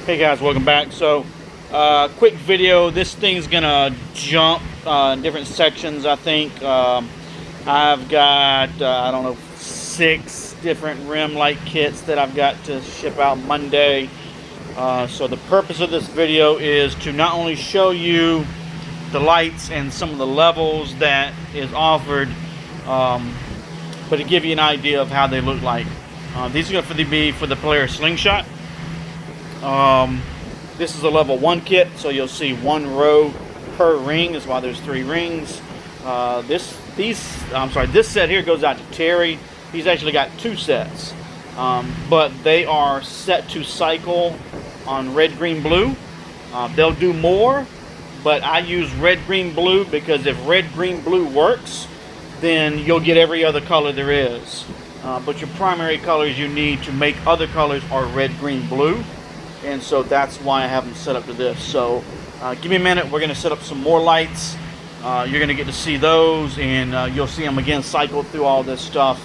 Hey guys, welcome back. So quick video. This thing's gonna jump in different sections. I think I've got I don't know, 6 different rim light kits that I've got to ship out Monday. So the purpose of this video is to not only show you the lights and some of the levels that is offered, but to give you an idea of how they look like. These are going to be for the Polaris Slingshot. This is a level 1 kit, so you'll see 1 row per ring. Is why there's 3 rings. This set here goes out to Terry. He's actually got 2 sets, but they are set to cycle on red, green, blue. They'll do more, but I use red, green, blue because if red, green, blue works, then you'll get every other color there is. But your primary colors you need to make other colors are red, green, blue. And so that's why I have them set up to this. So give me a minute. We're going to set up some more lights. You're going to get to see those, and you'll see them again cycle through all this stuff.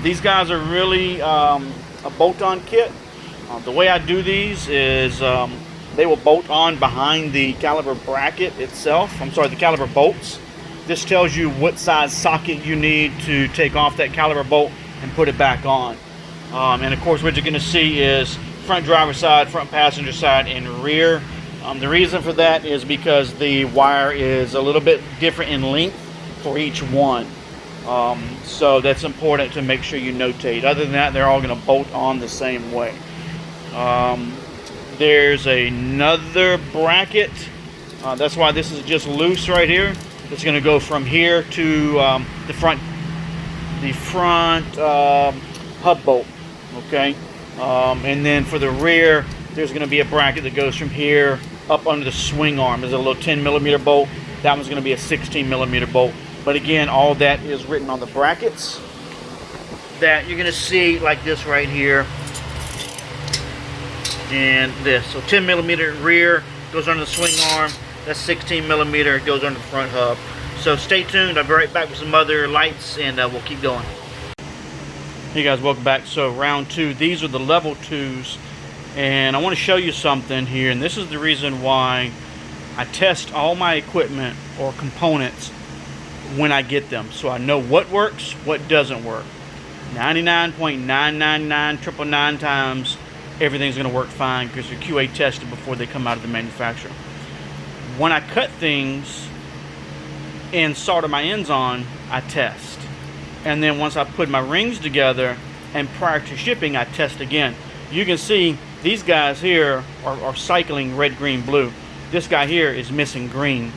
These guys are really a bolt-on kit. The way I do these is they will bolt on behind the caliper bracket itself. I'm sorry, the caliper bolts. This tells you what size socket you need to take off that caliper bolt and put it back on. And of course what you're going to see is front driver side, front passenger side, and rear. The reason for that is because the wire is a little bit different in length for each one. So that's important to make sure you notate. Other than that, they're all going to bolt on the same way. There's another bracket. That's why this is just loose right here. It's going to go from here to the front hub bolt. Okay. And then for the rear, there's going to be a bracket that goes from here up under the swing arm. There's a little 10mm bolt. That one's going to be a 16mm bolt. But again, all that is written on the brackets that you're going to see, like this right here and this. So 10mm rear goes under the swing arm. That's 16mm goes under the front hub. So stay tuned. I'll be right back with some other lights, and we'll keep going. Hey guys, welcome back. So round 2, these are the level 2s, and I want to show you something here, and this is the reason why I test all my equipment or components when I get them, so I know what works, what doesn't work. 99.999 times everything's going to work fine because they're QA tested before they come out of the manufacturer. When I cut things and solder my ends on, I test. And then once I put my rings together and prior to shipping, I test again. You can see these guys here are cycling red, green, blue. This guy here is missing green.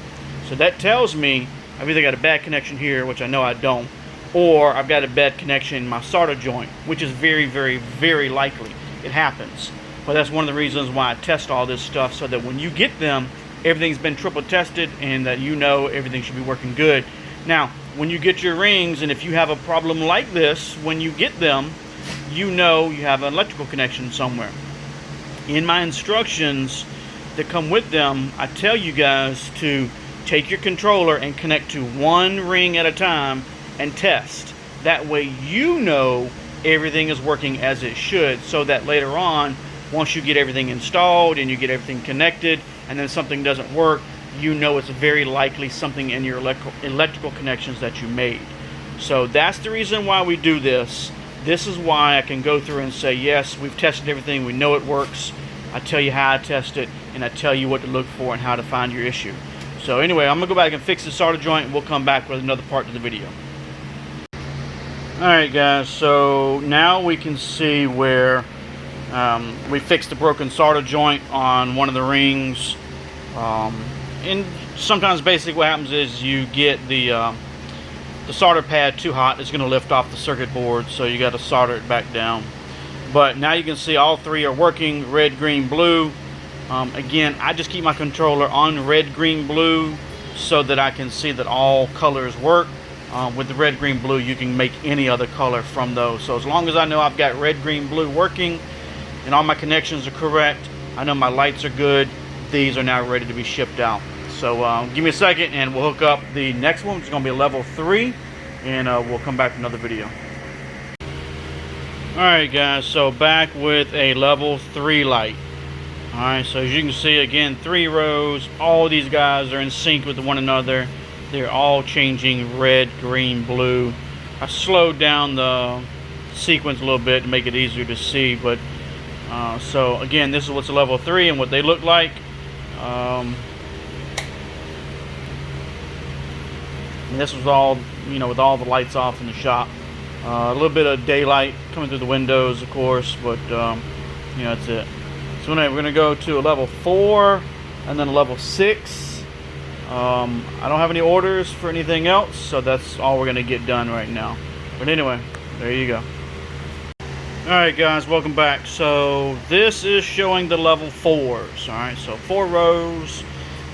So that tells me I've either got a bad connection here, which I know I don't, or I've got a bad connection in my solder joint, which is very, very, very likely. It happens. But that's one of the reasons why I test all this stuff, so that when you get them, everything's been triple tested and that you know everything should be working good. Now, when you get your rings, and if you have a problem like this, when you get them, you know you have an electrical connection somewhere. In my instructions that come with them, I tell you guys to take your controller and connect to 1 ring at a time and test. That way you know everything is working as it should, so that later on, once you get everything installed and you get everything connected and then something doesn't work, you know it's very likely something in your electrical connections that you made. So that's the reason why we do this. This is why I can go through and say, yes, we've tested everything, we know it works. I tell you how I test it, and I tell you what to look for and how to find your issue. So anyway, I'm going to go back and fix the solder joint, and we'll come back with another part of the video. Alright guys, so now we can see where we fixed the broken solder joint on one of the rings. And sometimes basically what happens is you get the solder pad too hot. It's going to lift off the circuit board, so you got to solder it back down. But now you can see all 3 are working, red, green, blue. Again, I just keep my controller on red, green, blue so that I can see that all colors work. With the red, green, blue, you can make any other color from those. So as long as I know I've got red, green, blue working and all my connections are correct, I know my lights are good, these are now ready to be shipped out. So give me a second and we'll hook up the next one, which is going to be a level 3, and we'll come back with another video. Alright guys, so back with a level 3 light. Alright, so as you can see, again, 3 rows. All these guys are in sync with one another. They're all changing red, green, blue. I slowed down the sequence a little bit to make it easier to see, but so again, this is what's a level 3 and what they look like. And this was all, you know, with all the lights off in the shop. A little bit of daylight coming through the windows, of course, but you know, that's it. So anyway, we're going to go to a level 4 and then a level 6. I don't have any orders for anything else, so that's all we're going to get done right now. But anyway, there you go. Alright guys, welcome back. So this is showing the level 4s. Alright, so 4 rows,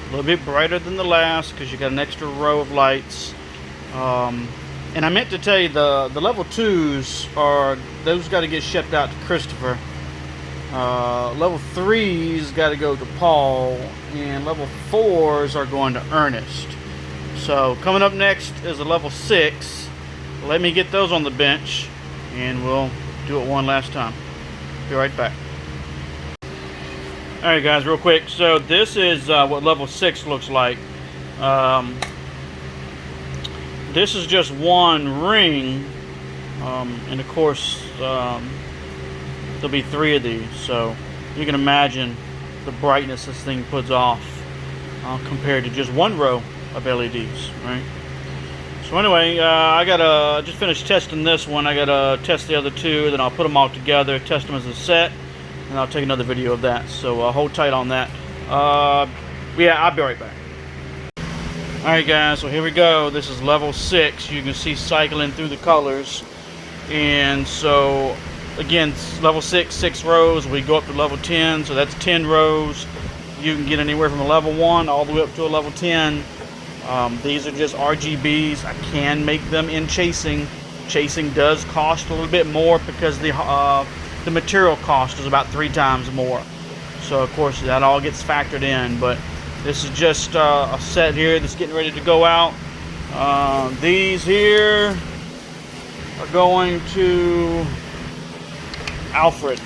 a little bit brighter than the last because you got an extra row of lights. And I meant to tell you, the level 2s are, those got to get shipped out to Christopher. Level 3s got to go to Paul, and level 4s are going to Ernest. So coming up next is a level 6. Let me get those on the bench and we'll do it one last time. Be right back. Alright guys, real quick, so this is what level 6 looks like. This is just one ring, and of course there'll be 3 of these, so you can imagine the brightness this thing puts off compared to just 1 row of LEDs, right? So anyway, I just finished testing this one. I gotta test the other 2, then I'll put them all together, test them as a set, and I'll take another video of that. So hold tight on that. Yeah, I'll be right back. Alright guys, so here we go. This is level 6. You can see cycling through the colors. And so again, level 6, 6 rows. We go up to level 10, so that's 10 rows. You can get anywhere from a level 1 all the way up to a level 10. These are just RGBs. I can make them in chasing. Chasing does cost a little bit more because the material cost is about 3 times more. So of course that all gets factored in, but this is just a set here that's getting ready to go out. These here are going to Alfred.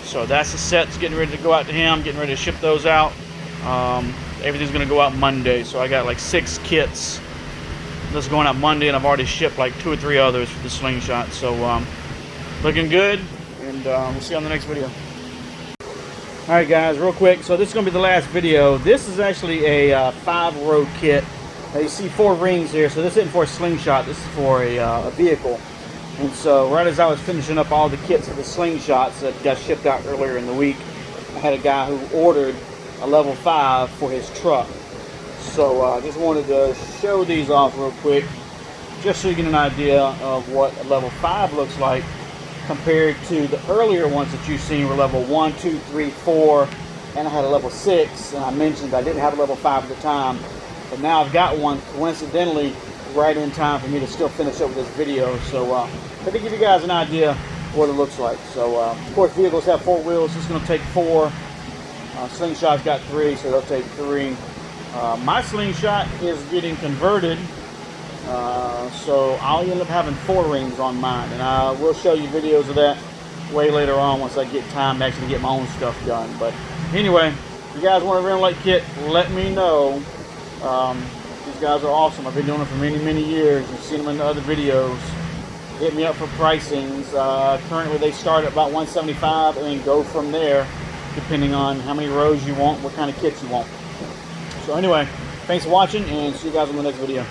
So that's the set that's getting ready to go out to him, getting ready to ship those out. Everything's going to go out Monday. So I got like 6 kits that's going out Monday, and I've already shipped like 2 or 3 others for the slingshot. So looking good, and we'll see you on the next video. Alright guys, real quick, so this is going to be the last video. This is actually a 5-row kit. Now you see 4 rings here, so this isn't for a slingshot, this is for a vehicle. And so right as I was finishing up all the kits for the slingshots that got shipped out earlier in the week, I had a guy who ordered a level 5 for his truck. So I just wanted to show these off real quick, just so you get an idea of what a level 5 looks like compared to the earlier ones that you've seen were level 1, 2, 3, 4, and I had a level 6, and I mentioned I didn't have a level 5 at the time, but now I've got one coincidentally right in time for me to still finish up with this video. So let me give you guys an idea what it looks like. So of course vehicles have 4 wheels. This is going to take 4. Slingshot's got 3, so they'll take 3. My slingshot is getting converted, so I'll end up having 4 rings on mine, and I will show you videos of that way later on once I get time to actually get my own stuff done. But anyway, if you guys want a rim light kit, let me know. These guys are awesome. I've been doing it for many years. You've seen them in the other videos. Hit me up for pricings. Currently they start at about $175 and then go from there depending on how many rows you want, what kind of kits you want. So anyway, thanks for watching, and see you guys in the next video.